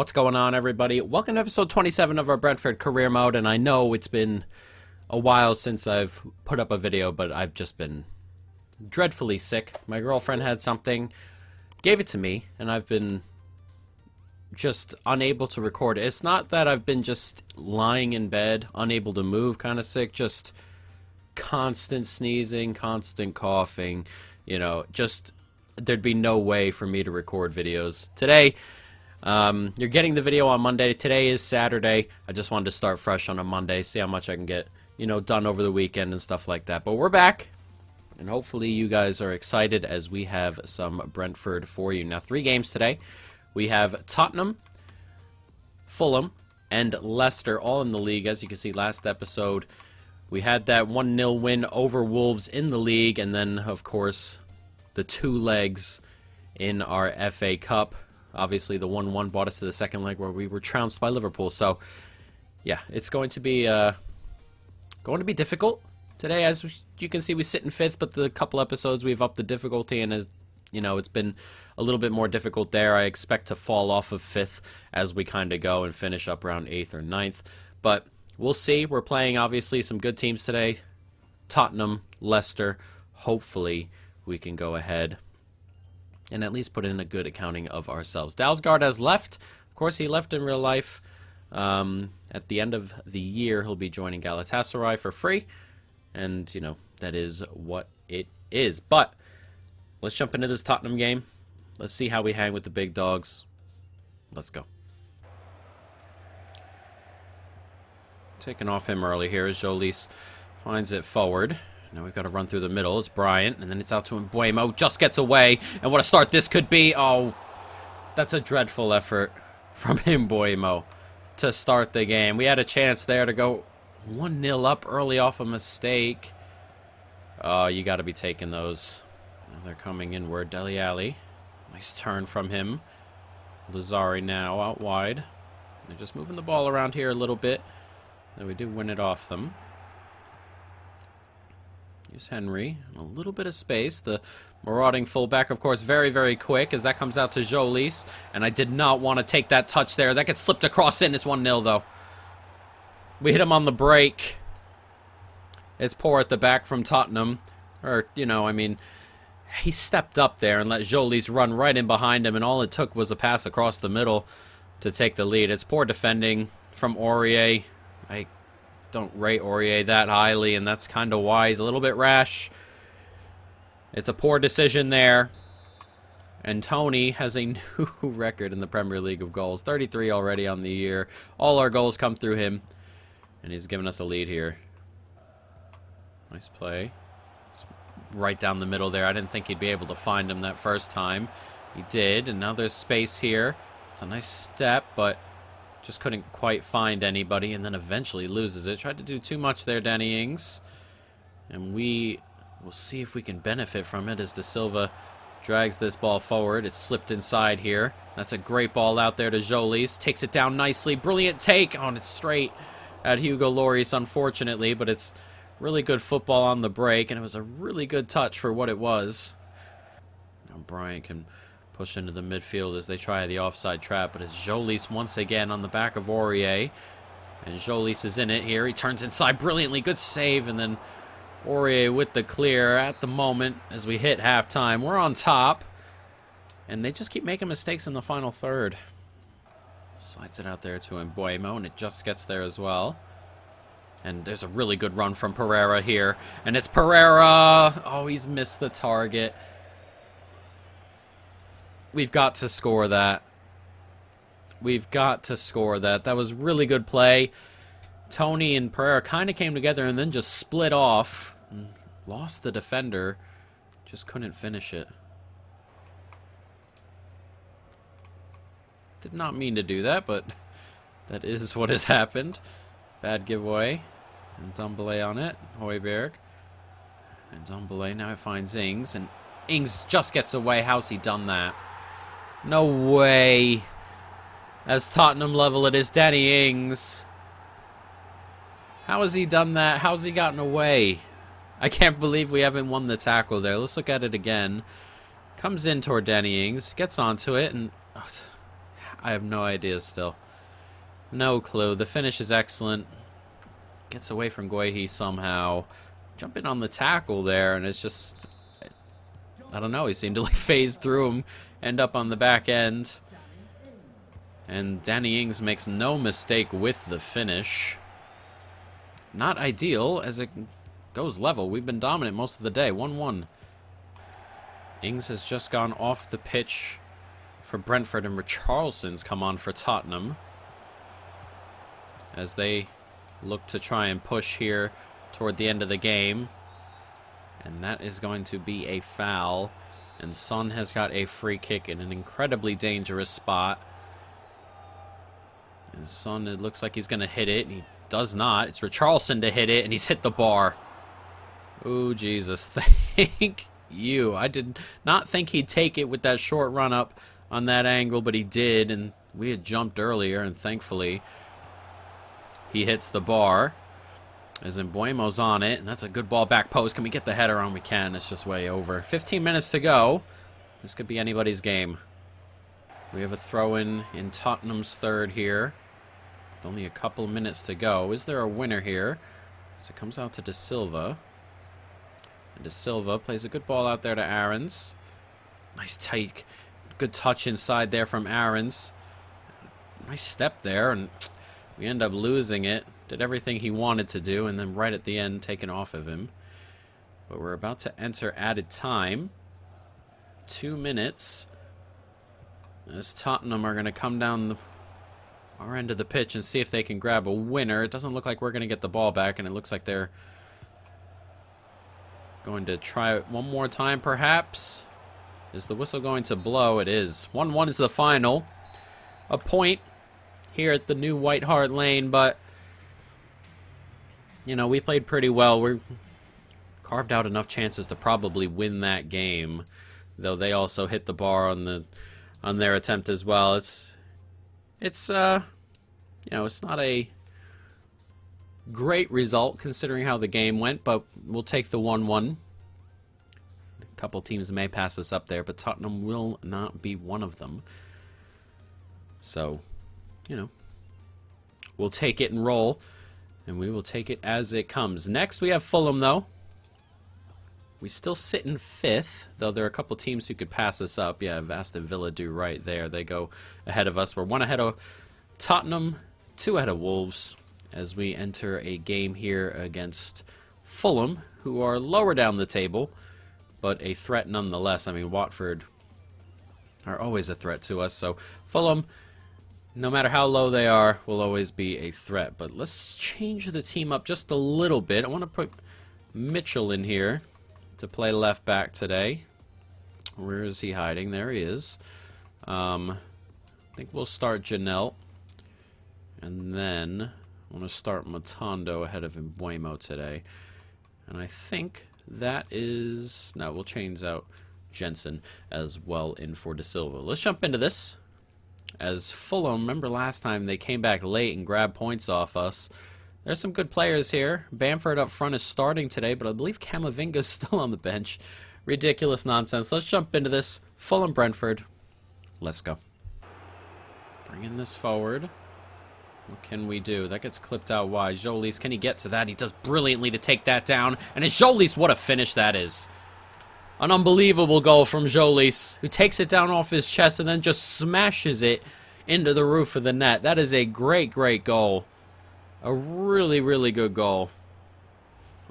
What's going on, everybody? Welcome to episode 27 of our Brentford career mode, and I know it's been a while since I've put up a video, but I've just been dreadfully sick. My girlfriend had something, gave it to me, and I've been just unable to record. It's not that I've been just lying in bed, unable to move, kind of sick, just constant sneezing, constant coughing, you know, just there'd be no way for me to record videos. Today, you're getting the video on Monday. Today is Saturday. I just wanted to start fresh on a Monday, see how much I can get, you know, done over the weekend and stuff like that. But we're back, and hopefully you guys are excited as we have some Brentford for you. Now, 3 games today. We have Tottenham, Fulham, and Leicester all in the league. As you can see, last episode we had that 1-0 win over Wolves in the league, and then, of course, the 2 legs in our FA Cup. Obviously, the 1-1 brought us to the second leg where we were trounced by Liverpool. So, yeah, it's going to be difficult today. As you can see, we sit in 5th, but the couple episodes we've upped the difficulty, and as you know, it's been a little bit more difficult there. I expect to fall off of 5th as we kind of go and finish up around 8th or 9th. But we'll see. We're playing, obviously, some good teams today. Tottenham, Leicester. Hopefully, we can go ahead and at least put in a good accounting of ourselves. Dalsgaard has left. Of course, he left in real life. At the end of the year, he'll be joining Galatasaray for free. And, you know, that is what it is. But let's jump into this Tottenham game. Let's see how we hang with the big dogs. Let's go. Taking off him early here as Jolis finds it forward. Now we've got to run through the middle. It's Bryant, and then it's out to Mbuemo. Just gets away, and what a start this could be. Oh, that's a dreadful effort from Mbuemo to start the game. We had a chance there to go 1-0 up early off a mistake. Oh, you got to be taking those. Now they're coming inward. Dele Alli. Nice turn from him. Lazari now out wide. They're just moving the ball around here a little bit. Then we do win it off them. Here's Henry. A little bit of space. The marauding fullback, of course, very, very quick as that comes out to Jolis. And I did not want to take that touch there. That gets slipped across in. It's 1-0, though. We hit him on the break. It's poor at the back from Tottenham. Or, you know, I mean, he stepped up there and let Jolis run right in behind him. And all it took was a pass across the middle to take the lead. It's poor defending from Aurier. I don't rate Aurier that highly, and that's kind of why he's a little bit rash. It's a poor decision there. And Tony has a new record in the Premier League of goals. 33 already on the year. All our goals come through him. And he's given us a lead here. Nice play. Right down the middle there. I didn't think he'd be able to find him that first time. He did, and now there's space here. It's a nice step, but just couldn't quite find anybody, and then eventually loses it. Tried to do too much there, Danny Ings. And we will see if we can benefit from it as De Silva drags this ball forward. It's slipped inside here. That's a great ball out there to Jolis. Takes it down nicely. Brilliant take on it straight at Hugo Lloris, unfortunately, but it's really good football on the break, and it was a really good touch for what it was. Now Bryant can push into the midfield as they try the offside trap, but it's Jolis once again on the back of Aurier. And Jolis is in it here. He turns inside brilliantly. Good save, and then Aurier with the clear at the moment as we hit halftime. We're on top, and they just keep making mistakes in the final third. Slides it out there to Mbuemo, and it just gets there as well. And there's a really good run from Pereira here, and it's Pereira. Oh, he's missed the target. We've got to score that. We've got to score that. That was really good play. Tony and Pereira kind of came together and then just split off. Lost the defender. Just couldn't finish it. Did not mean to do that, but that is what has happened. Bad giveaway. And Ndombele on it. Højbjerg. And Ndombele now finds Ings. And Ings just gets away. How's he done that? No way. As Tottenham level, it is Danny Ings. How has he done that? How's he gotten away? I can't believe we haven't won the tackle there. Let's look at it again. Comes in toward Danny Ings. Gets onto it. And I have no idea still. No clue. The finish is excellent. Gets away from Guehi somehow. Jumping on the tackle there, and it's just... I don't know. He seemed to like phase through him, end up on the back end. And Danny Ings makes no mistake with the finish. Not ideal as it goes level. We've been dominant most of the day. 1-1. Ings has just gone off the pitch for Brentford, and Richarlison's come on for Tottenham as they look to try and push here toward the end of the game. And that is going to be a foul. And Son has got a free kick in an incredibly dangerous spot. And Son, it looks like he's going to hit it. And he does not. It's Richarlison to hit it, and he's hit the bar. Oh, Jesus. Thank you. I did not think he'd take it with that short run up on that angle, but he did. And we had jumped earlier, and thankfully he hits the bar. As Mbuemo's on it, and that's a good ball back post. Can we get the header on? We can. It's just way over. 15 minutes to go. This could be anybody's game. We have a throw-in in Tottenham's third here. With only a couple minutes to go. Is there a winner here? So it comes out to De Silva. And De Silva plays a good ball out there to Aarons. Nice tight, good touch inside there from Aarons. Nice step there, and we end up losing it. Did everything he wanted to do, and then right at the end, taken off of him. But we're about to enter added time. 2 minutes. As Tottenham are going to come down our end of the pitch and see if they can grab a winner. It doesn't look like we're going to get the ball back, and it looks like they're going to try it one more time, perhaps. Is the whistle going to blow? It is. 1-1 is the final. A point here at the new White Hart Lane, but you know, we played pretty well. We carved out enough chances to probably win that game, though they also hit the bar on their attempt as well. It's you know, it's not a great result considering how the game went, but we'll take the 1-1. A couple teams may pass us up there, but Tottenham will not be one of them. So, you know, we'll take it and roll. And we will take it as it comes. Next, we have Fulham, though. We still sit in 5th, though there are a couple teams who could pass us up. Yeah, Aston Villa do right there. They go ahead of us. We're 1 ahead of Tottenham, 2 ahead of Wolves, as we enter a game here against Fulham, who are lower down the table, but a threat nonetheless. I mean, Watford are always a threat to us. So Fulham, no matter how low they are, will always be a threat. But let's change the team up just a little bit. I want to put Mitchell in here to play left back today. Where is he hiding? There he is. I think we'll start Janelle. And then I want to start Matondo ahead of Mbuemo today. And I think that is... No, we'll change out Jensen as well in for De Silva. Let's jump into this. As Fulham, remember last time they came back late and grabbed points off us. There's some good players here. Bamford up front is starting today, but I believe Camavinga's still on the bench. Ridiculous nonsense. Let's jump into this. Fulham Brentford. Let's go. Bringing this forward. What can we do? That gets clipped out wide. Jolis, can he get to that? He does brilliantly to take that down. And it's Jolis, what a finish that is. An unbelievable goal from Jolis, who takes it down off his chest and then just smashes it into the roof of the net. That is a great, great goal. A really, really good goal.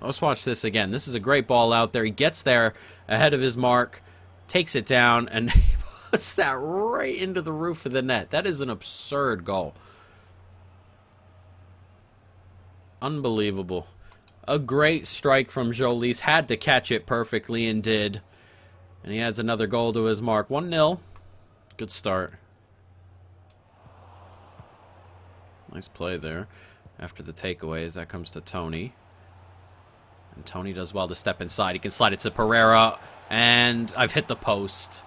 Let's watch this again. This is a great ball out there. He gets there ahead of his mark, takes it down, and puts that right into the roof of the net. That is an absurd goal. Unbelievable. A great strike from Jolis. Had to catch it perfectly and did. And he adds another goal to his mark. 1-0. Good start. Nice play there. After the takeaways, that comes to Tony. And Tony does well to step inside. He can slide it to Pereira. And I've hit the post.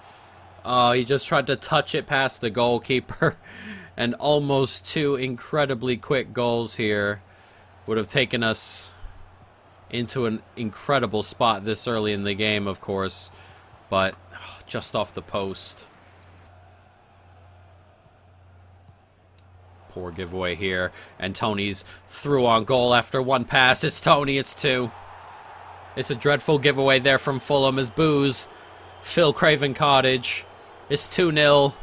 He just tried to touch it past the goalkeeper. And almost 2 incredibly quick goals here would have taken us into an incredible spot this early in the game, of course, but just off the post. Poor giveaway here. And Tony's through on goal after one pass. It's Tony, it's two. It's a dreadful giveaway there from Fulham as Booze. Phil Craven Cottage. It's 2-0.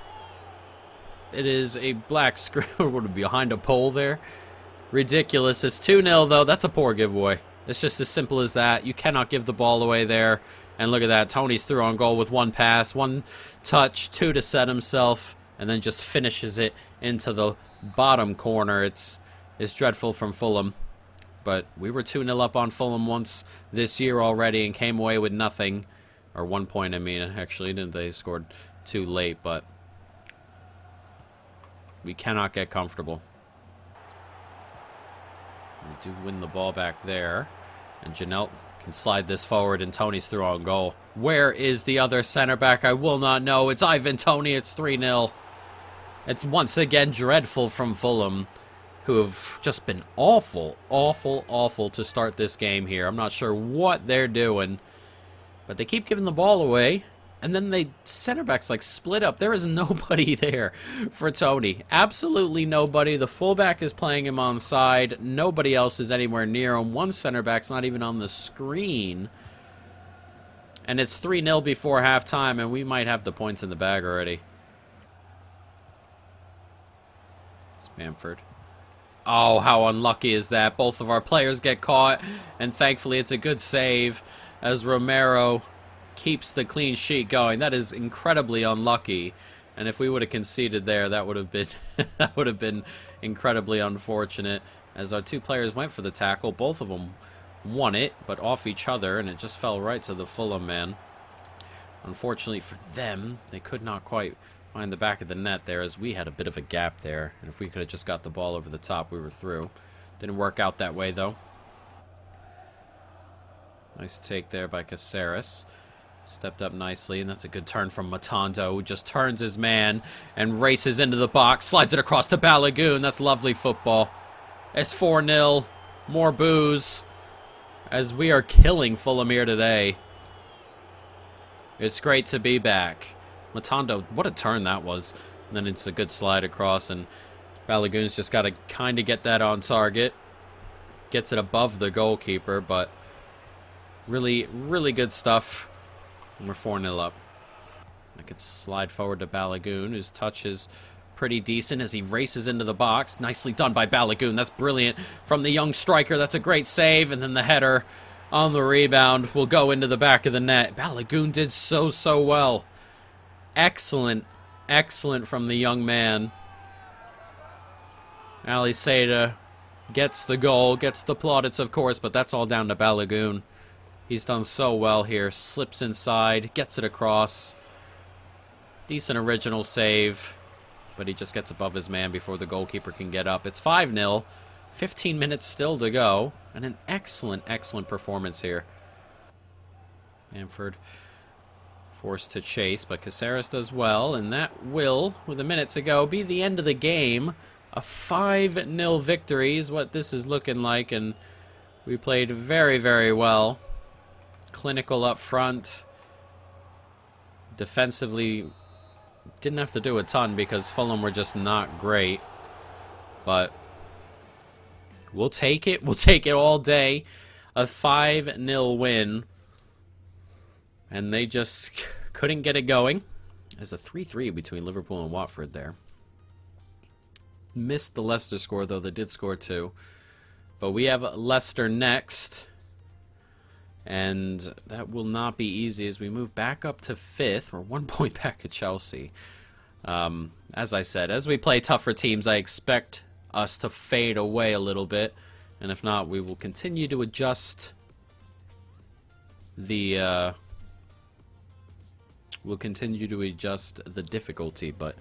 It is a black screen. Would it be behind a pole there? Ridiculous. It's 2-0 though. That's a poor giveaway. It's just as simple as that. You cannot give the ball away there. And look at that. Tony's through on goal with one pass, one touch, two to set himself, and then just finishes it into the bottom corner. It's dreadful from Fulham. But we were 2-0 up on Fulham once this year already and came away with nothing. Or 1 point, I mean. Actually, they scored too late, but we cannot get comfortable. We do win the ball back there. And Janelt can slide this forward, and Tony's through on goal. Where is the other center back? I will not know. It's Ivan Toney. It's 3-0. It's once again dreadful from Fulham, who have just been awful, awful, awful to start this game here. I'm not sure what they're doing, but they keep giving the ball away. And then they center backs like split up. There is nobody there for Tony. Absolutely nobody. The fullback is playing him on side. Nobody else is anywhere near him. One center back's not even on the screen. And it's 3-0 before halftime, and we might have the points in the bag already. It's Bamford. Oh, how unlucky is that? Both of our players get caught, and thankfully it's a good save as Romero keeps the clean sheet going. That is incredibly unlucky, and if we would have conceded there, that would have been that would have been incredibly unfortunate. As our two players went for the tackle, both of them won it, but off each other, and it just fell right to the Fulham man. Unfortunately for them, they could not quite find the back of the net there, as we had a bit of a gap there, and if we could have just got the ball over the top, we were through. Didn't work out that way though. Nice take there by Caceres. Stepped up nicely, and that's a good turn from Matondo, who just turns his man and races into the box, slides it across to Balogun. That's lovely football. It's 4-0. More Booze, as we are killing Fulham here today. It's great to be back. Matondo, what a turn that was. And then it's a good slide across, and Balogun's just got to kind of get that on target. Gets it above the goalkeeper, but really, really good stuff. And we're 4-0 up. I could slide forward to Balogun, whose touch is pretty decent as he races into the box. Nicely done by Balogun. That's brilliant from the young striker. That's a great save. And then the header on the rebound will go into the back of the net. Balogun did so well. Excellent, excellent from the young man. Ali Seda gets the goal, gets the plaudits, of course, but that's all down to Balogun. He's done so well here. Slips inside, gets it across. Decent original save, but he just gets above his man before the goalkeeper can get up. It's 5-0. 15 minutes still to go, and an excellent, excellent performance here. Bamford forced to chase, but Caceres does well, and that will, with a minute to go, be the end of the game. A 5-0 victory is what this is looking like, and we played very, very well. Clinical up front. Defensively, didn't have to do a ton because Fulham were just not great. But we'll take it. We'll take it all day. A 5-0 win. And they just couldn't get it going. There's a 3-3 between Liverpool and Watford there. Missed the Leicester score, though. They did score 2. But we have Leicester next. And that will not be easy as we move back up to 5th. We're 1 point back at Chelsea. As I said, as we play tougher teams, I expect us to fade away a little bit. And if not, we will continue to adjust the... we'll continue to adjust the difficulty, but,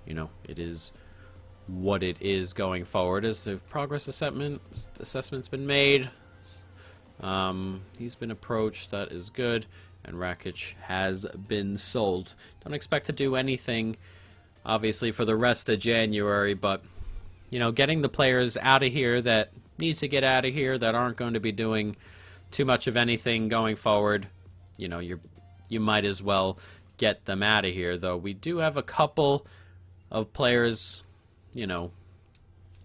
you know, it is what it is going forward. As the progress assessment's been made, he's been approached. That is good. And Rakic has been sold. Don't expect to do anything, obviously, for the rest of January, but, you know, getting the players out of here that need to get out of here, that aren't going to be doing too much of anything going forward, you know, you might as well get them out of here. Though we do have a couple of players, you know,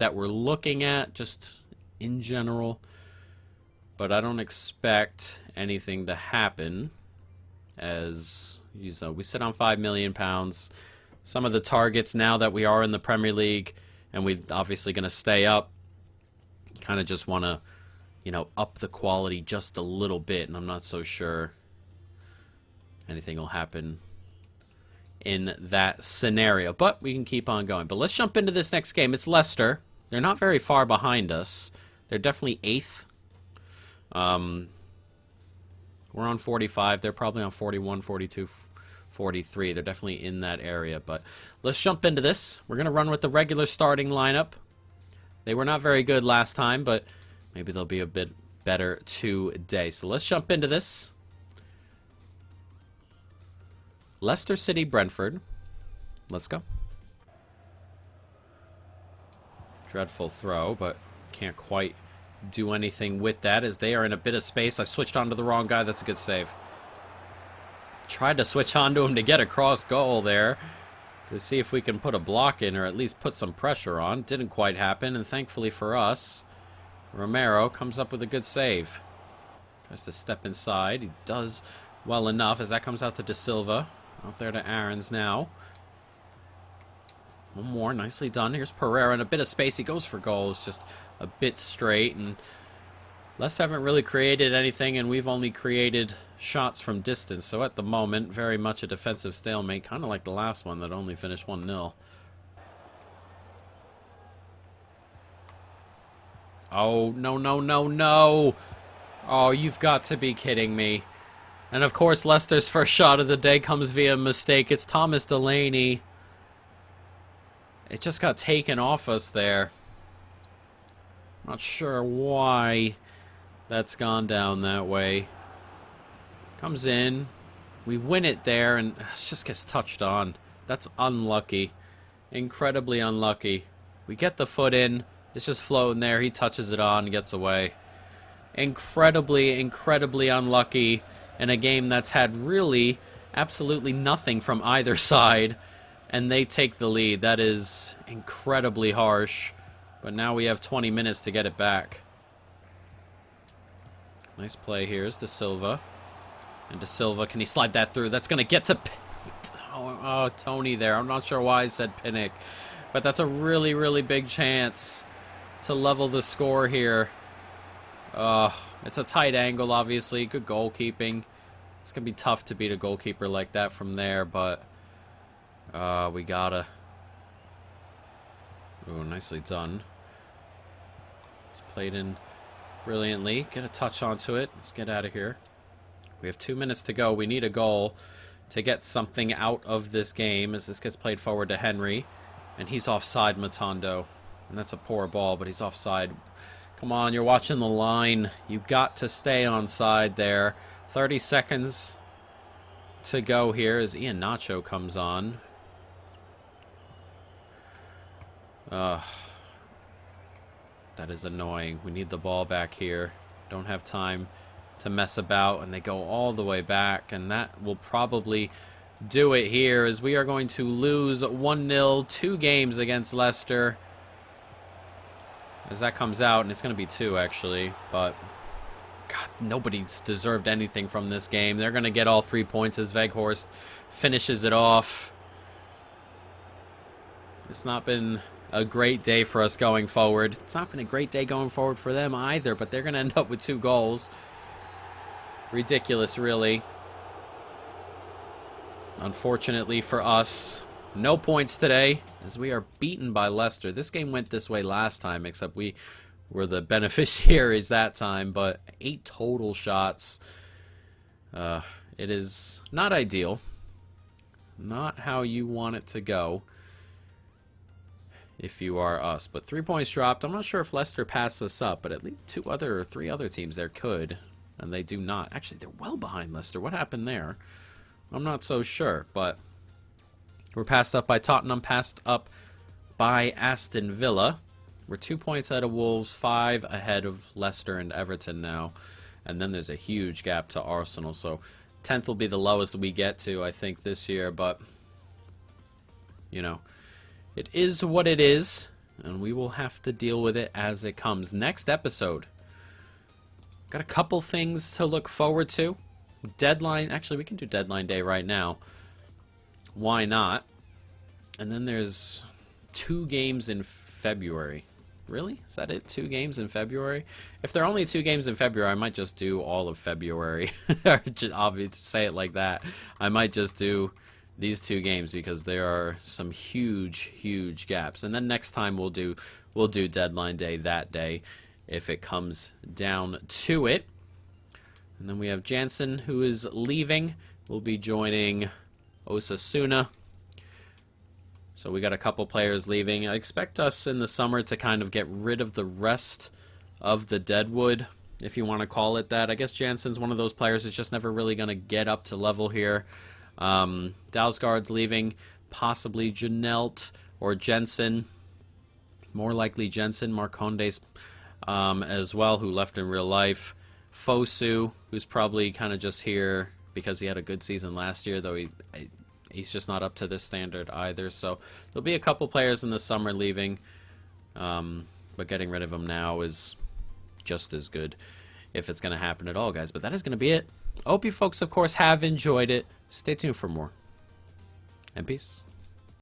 that we're looking at, just in general. But I don't expect anything to happen, as we sit on £5 million. Some of the targets, now that we are in the Premier League and we're obviously going to stay up, kind of just want to, up the quality just a little bit, and I'm not so sure anything will happen in that scenario. But we can keep on going. But let's jump into this next game. It's Leicester. They're not very far behind us. They're definitely 8th. We're on 45. They're probably on 41, 42, 43. They're definitely in that area. But let's jump into this. We're going to run with the regular starting lineup. They were not very good last time, but maybe they'll be a bit better today. So let's jump into this. Leicester City, Brentford. Let's go. Dreadful throw, but can't quite do anything with that as they are in a bit of space. I switched onto the wrong guy. That's a good save. Tried to switch onto him to get a cross goal there to see if we can put a block in or at least put some pressure on. Didn't quite happen, and thankfully for us, Romero comes up with a good save. Tries to step inside. He does well enough as that comes out to De Silva. Out there to Aarons now. One more. Nicely done. Here's Pereira in a bit of space. He goes for goal. It's just a bit straight. And Leicester haven't really created anything, and we've only created shots from distance. So at the moment, very much a defensive stalemate. Kind of like the last one that only finished 1-0. Oh, no, no, no, no. Oh, you've got to be kidding me. And of course, Leicester's first shot of the day comes via mistake. It's Thomas Delaney. It just got taken off us there. Not sure why that's gone down that way. Comes in. We win it there, and it just gets touched on. That's unlucky. Incredibly unlucky. We get the foot in. It's just floating there. He touches it on and gets away. Incredibly, incredibly unlucky in a game that's had really absolutely nothing from either side, and they take the lead. That is incredibly harsh, but now we have 20 minutes to get it back. Nice play here is De Silva. And De Silva, can he slide that through? That's going to get to... Oh, Tony there. I'm not sure why I said Pinnock, but that's a really, really big chance to level the score here. It's a tight angle, obviously. Good goalkeeping. It's going to be tough to beat a goalkeeper like that from there, but we gotta. Ooh, nicely done. It's played in brilliantly. Get a touch onto it. Let's get out of here. We have 2 minutes to go. We need a goal to get something out of this game as this gets played forward to Henry. And he's offside, Matondo. And that's a poor ball, but he's offside. Come on, you're watching the line. You got to stay onside there. 30 seconds to go here as Ian Nacho comes on. That is annoying. We need the ball back here. Don't have time to mess about, and they go all the way back, and that will probably do it here as we are going to lose 1-0, 2 games against Leicester. As that comes out, and it's going to be 2 actually, but God, nobody's deserved anything from this game. They're going to get all 3 points as Weghorst finishes it off. It's not been a great day for us going forward. It's not been a great day going forward for them either, but they're going to end up with 2 goals. Ridiculous, really. Unfortunately for us, no points today as we are beaten by Leicester. This game went this way last time, except we were the beneficiaries that time, but 8 total shots. It is not ideal. Not how you want it to go if you are us. But 3 points dropped. I'm not sure if Leicester passed us up, but at least 2 or 3 other teams there could, and they do not. Actually, they're well behind Leicester. What happened there? I'm not so sure, but we're passed up by Tottenham, passed up by Aston Villa. We're 2 points ahead of Wolves, 5 ahead of Leicester and Everton now. And then there's a huge gap to Arsenal. So 10th will be the lowest we get to, I think, this year. But, you know, it is what it is. and we will have to deal with it as it comes. Next episode, got a couple things to look forward to. Deadline, actually we can do deadline day right now. Why not? And then there's 2 games in February. Really? Is that it? 2 games in February? If there are only 2 games in February, I might just do all of February. Just obviously say it like that. I might just do these 2 games because there are some huge gaps. And then next time we'll do deadline day that day if it comes down to it. And then we have Jansen, who is leaving. We'll be joining Osasuna. So we got a couple players leaving. I expect us in the summer to kind of get rid of the rest of the Deadwood, if you want to call it that. I guess Jansen's one of those players that's just never really going to get up to level here. Dalsgaard's leaving. Possibly Janelt or Jensen. More likely Jensen. Marcondes as well, who left in real life. Fosu, who's probably kind of just here because he had a good season last year, though he's just not up to this standard either. So there'll be a couple players in the summer leaving, but getting rid of them now is just as good if it's going to happen at all, guys. But that is going to be it. I hope you folks, of course, have enjoyed it. Stay tuned for more. And peace.